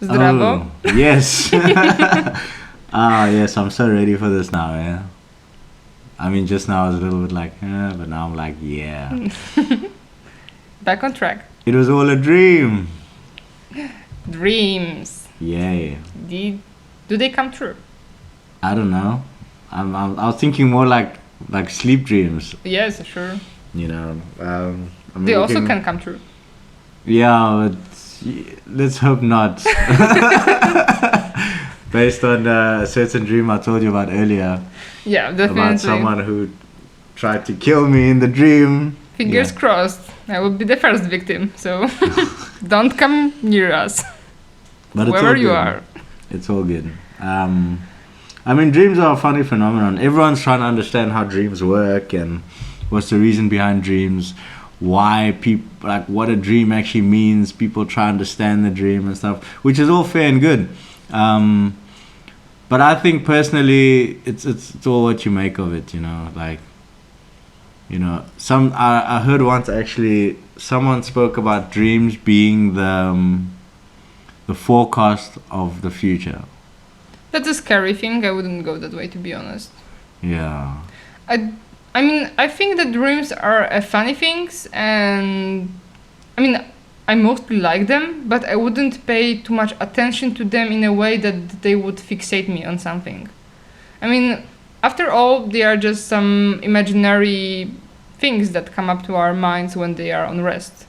Zdravo. Oh, yes. Yes, I'm so ready for this now, yeah. I mean, just now I was a little bit like, but now I'm like, yeah. Back on track. It was all a dream. Dreams. Yeah. Do they come true? I don't know. I was thinking more like sleep dreams, Yes, sure. you know. I mean, They also can come true. Yeah, but let's hope not. Based on a certain dream I told you about earlier Yeah, definitely. about someone who tried to kill me in the dream. Fingers Yeah. crossed. I will be the first victim, so don't come near us, But it's all wherever you good. are. It's all good. I mean, dreams are a funny phenomenon. Everyone's trying to understand how dreams work and what's the reason behind dreams, why people, like what a dream actually means. People try to understand the dream and stuff, which is all fair and good. But I think personally, it's all what you make of it. Like, I heard once actually someone spoke about dreams being the forecast of the future. That's a scary thing. I wouldn't go that way, to be honest. Yeah. I mean, I think that dreams are funny things, and I mean, I mostly like them, but I wouldn't pay too much attention to them in a way that they would fixate me on something. I mean, after all, they are just some imaginary things that come up to our minds when they are on rest.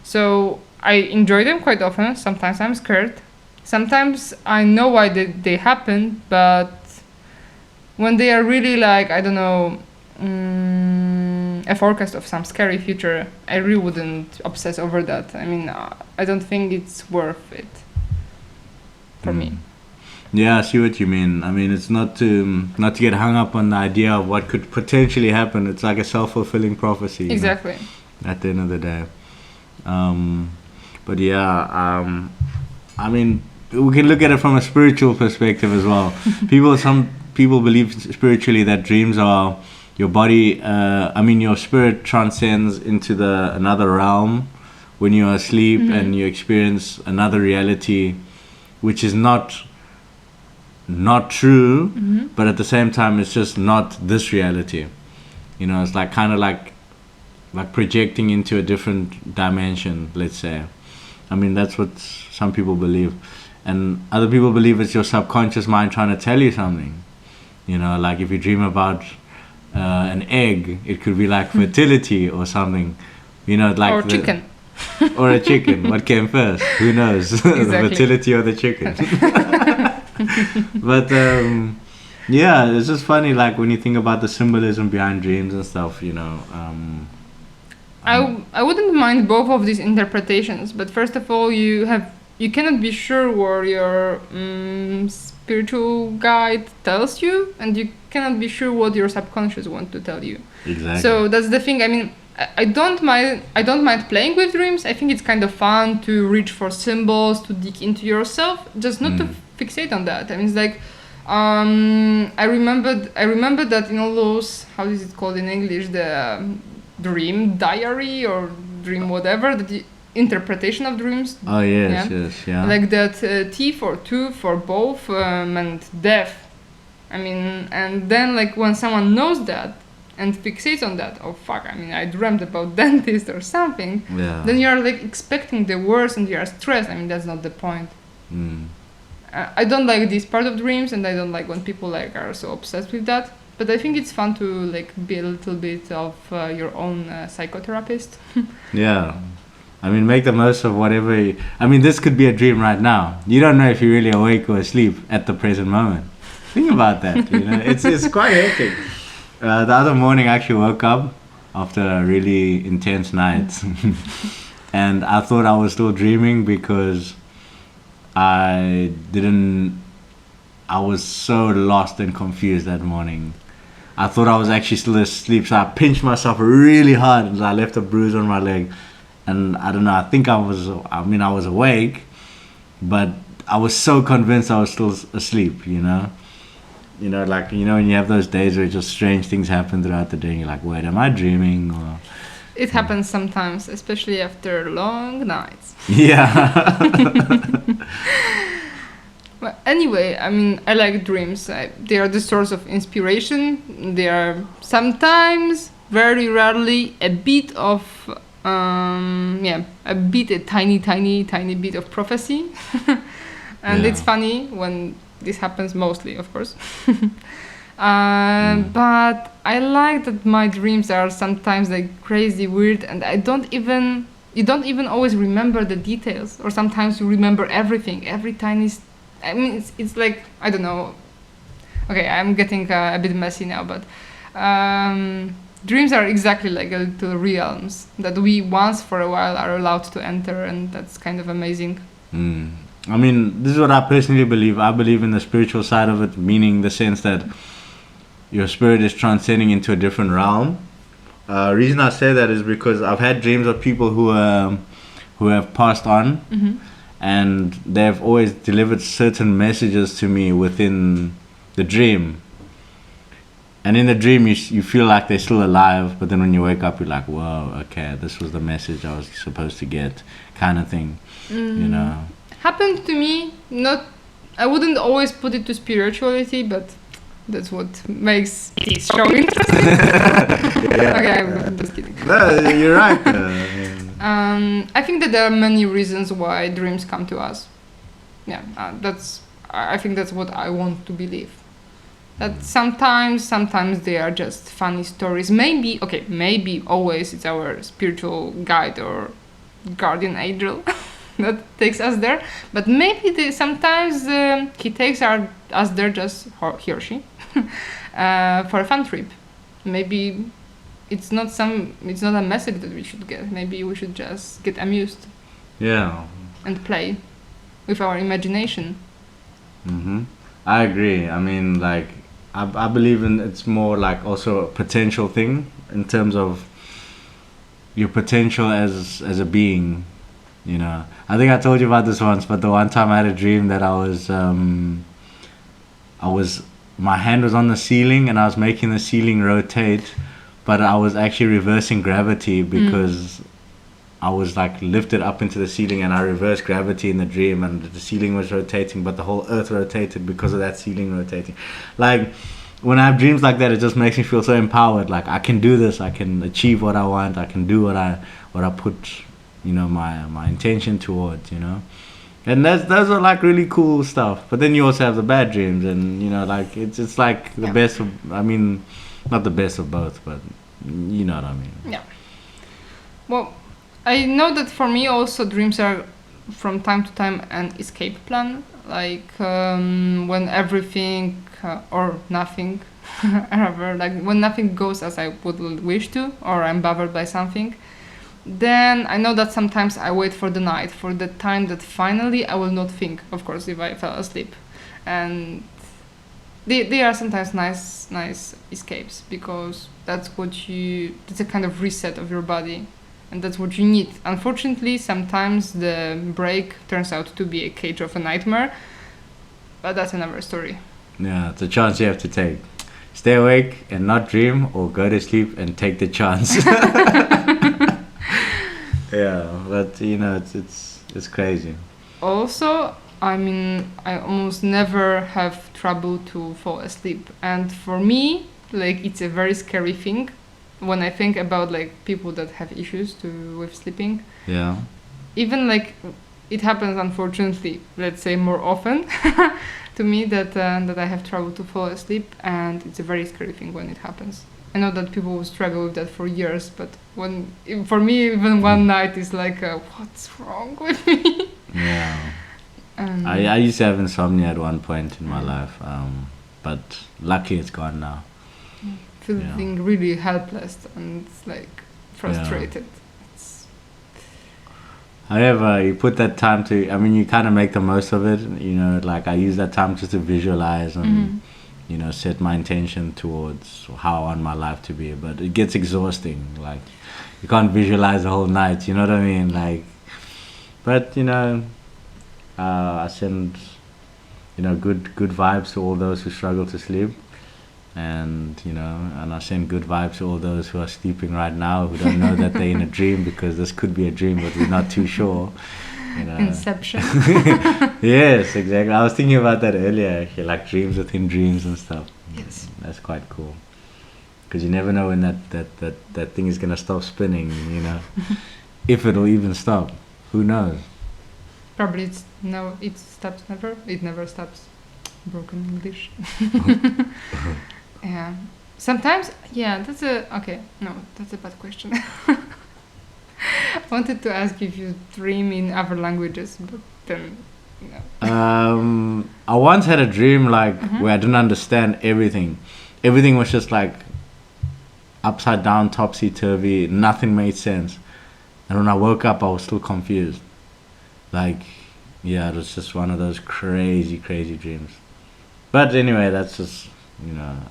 So I enjoy them quite often. Sometimes I'm scared. Sometimes I know why they happen, but when they are really like, I don't know, a forecast of some scary future, I really wouldn't obsess over that. I mean, I don't think it's worth it for me. Yeah, I see what you mean. I mean, it's not to get hung up on the idea of what could potentially happen. It's like a self-fulfilling prophecy. Exactly. At the end of the day. But yeah, I mean, we can look at it from a spiritual perspective as well. Some people believe spiritually that dreams are your body. Your spirit transcends into another realm when you are asleep, and you experience another reality, which is not true, but at the same time, it's just not this reality. It's like kind of like projecting into a different dimension, let's say. I mean, that's what some people believe. And other people believe it's your subconscious mind trying to tell you something. Like if you dream about an egg, it could be like fertility or something. Like Or chicken. Or a chicken. What came first? Who knows? Exactly. The fertility or the chicken. But yeah, it's just funny. Like when you think about the symbolism behind dreams and stuff. I wouldn't mind both of these interpretations, but first of all, you cannot be sure what your spiritual guide tells you, and you cannot be sure what your subconscious wants to tell you. Exactly. So that's the thing. I mean, I don't mind playing with dreams. I think it's kind of fun to reach for symbols, to dig into yourself, just not to fixate on that. I mean, it's like I remember that in all those, how is it called in English, the dream diary or dream whatever, the interpretation of dreams. Oh yes, yeah. Like that T for two for both meant death. I mean, and then like when someone knows that and fixates on that, oh fuck, I mean, I dreamt about dentist or something. Yeah. Then you're like expecting the worst and you're stressed. I mean, that's not the point. I don't like this part of dreams, and I don't like when people like are so obsessed with that. But I think it's fun to like be a little bit of your own psychotherapist. Yeah. I mean, make the most of whatever. I mean, this could be a dream right now. You don't know if you're really awake or asleep at the present moment. Think about that. It's quite hectic. The other morning, I actually woke up after a really intense night, and I thought I was still dreaming because I was so lost and confused that morning. I thought I was actually still asleep, so I pinched myself really hard and I left a bruise on my leg. And I don't know, I think I was awake, but I was so convinced I was still asleep, like, when you have those days where just strange things happen throughout the day and you're like, wait, am I dreaming? Or It happens sometimes, especially after long nights. Yeah. anyway, I mean, I like dreams. They are the source of inspiration. They are sometimes, very rarely, a bit of, a tiny bit of prophecy. And Yeah. it's funny when this happens, mostly, of course. Mm. But I like that my dreams are sometimes like crazy, weird, and you don't even always remember the details, or sometimes you remember everything, every I mean, it's like, I don't know. Okay, I'm getting a bit messy now, but dreams are exactly like little realms that we once for a while are allowed to enter, and that's kind of amazing. Mm. I mean, this is what I personally believe. I believe in the spiritual side of it, meaning the sense that your spirit is transcending into a different realm. Reason I say that is because I've had dreams of people who have passed on, Hmm. and they've always delivered certain messages to me within the dream. And in the dream, you feel like they're still alive, but then when you wake up, you're like, whoa, okay, this was the message I was supposed to get, kind of thing, you know. Happened to me. Not, I wouldn't always put it to spirituality, but that's what makes this show interesting. Okay, I'm just kidding. No, you're right. I think that there are many reasons why dreams come to us. Yeah, I think that's what I want to believe. That sometimes they are just funny stories. Maybe always it's our spiritual guide or guardian angel that takes us there. But maybe sometimes he takes us there just, or he or she, for a fun trip. Maybe it's not a message that we should get. Maybe we should just get amused Yeah. and play with our imagination. I agree. I mean, like, I believe in it's more like also a potential thing in terms of your potential as a being. You know, I think I told you about this once, but the one time I had a dream that I was my hand was on the ceiling and I was making the ceiling rotate, but I was actually reversing gravity because I was like lifted up into the ceiling and I reversed gravity in the dream and the ceiling was rotating, but the whole earth rotated because of that ceiling rotating. Like, when I have dreams like that, it just makes me feel so empowered. Like, I can do this, I can achieve what I want, I can do what I put, my intention towards, And those are like really cool stuff. But then you also have the bad dreams, and like it's like the best of, I mean, not the best of both, but you know what I mean. Yeah. Well, I know that for me also dreams are from time to time an escape plan. Like when everything or nothing, rather, like when nothing goes as I would wish to, or I'm bothered by something, then I know that sometimes I wait for the night, for the time that finally I will not think, of course, if I fell asleep. And they are sometimes nice escapes, because that's a kind of reset of your body, and that's what you need. Unfortunately, sometimes the break turns out to be a cage of a nightmare, but that's another story. Yeah, it's a chance you have to take. Stay awake and not dream, or go to sleep and take the chance. Yeah, but it's crazy. Also, I mean, I almost never have trouble to fall asleep, and for me, like, it's a very scary thing when I think about like people that have issues with sleeping. Yeah. Even like it happens, unfortunately, let's say more often to me, that I have trouble to fall asleep, and it's a very scary thing when it happens. I know that people will struggle with that for years, but for me, even one night is like, what's wrong with me? Yeah. I used to have insomnia at one point in my life, but luckily it's gone now. Feeling really helpless and like frustrated. It's However, you put that time to, I mean, you kind of make the most of it, like I use that time just to visualize and, set my intention towards how I want my life to be. But it gets exhausting. Like, you can't visualize the whole night, you know what I mean? Like, but, I send, good vibes to all those who struggle to sleep. And I send good vibes to all those who are sleeping right now, who don't know that they're in a dream, because this could be a dream, but we're not too sure. You know. Inception. Yes, exactly. I was thinking about that earlier. Actually, like dreams within dreams and stuff. Yes. That's quite cool. Because you never know when that thing is gonna stop spinning. You know, if it'll even stop. Who knows? Probably it stops never. It never stops. Broken English. Yeah. Sometimes, yeah, that's a bad question. I wanted to ask if you dream in other languages, but then, no. I once had a dream like Mhm. where I didn't understand everything. Everything was just like upside down, topsy turvy. Nothing made sense. And when I woke up, I was still confused. Like, yeah, it was just one of those crazy, crazy dreams. But anyway, that's just,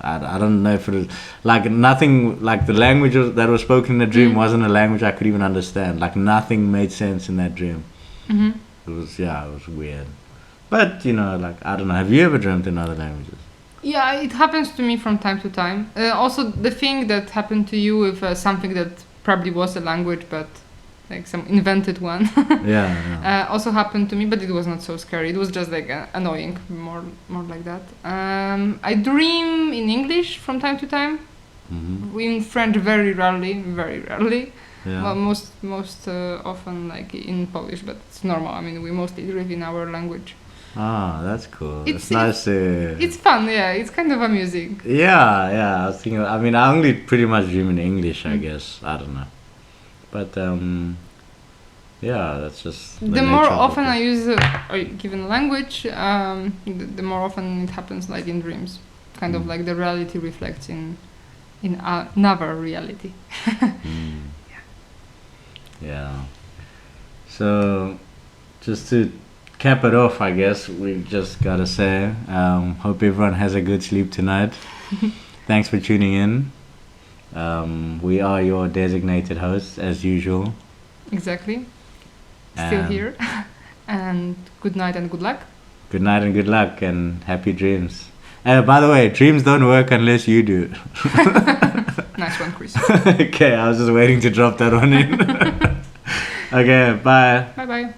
I don't know if it was like nothing, like the language that was spoken in the dream Mm. wasn't a language I could even understand. Like nothing made sense in that dream. Hmm. It was weird. But, like, I don't know. Have you ever dreamt in other languages? Yeah, it happens to me from time to time. Also, the thing that happened to you with something that probably was a language, but like some invented one, Yeah. also happened to me, but it was not so scary. It was just like annoying, more like that. I dream in English from time to time. Mm-hmm. In French, very rarely. Yeah. Well, most often like in Polish, but it's normal. I mean, we mostly dream in our language. Ah, that's cool. It's- It's nice to. It's fun, yeah. It's kind of amusing. Yeah. I was thinking. I mean, I only pretty much dream in English. I Mm. guess I don't know, but yeah, that's just. The more often I use a given language, the more often it happens like in dreams. Kind of Mm. like the reality reflects in another reality. Mm. Yeah. So, just to cap it off, I guess we just gotta say, hope everyone has a good sleep tonight. Thanks for tuning in. We are your designated hosts as usual. Exactly. Still Um, here. And good night and good luck. Good night and good luck and happy dreams. By the way, dreams don't work unless you do. Nice one, Chris. Okay, I was just waiting to drop that one in. Okay, bye. Bye bye.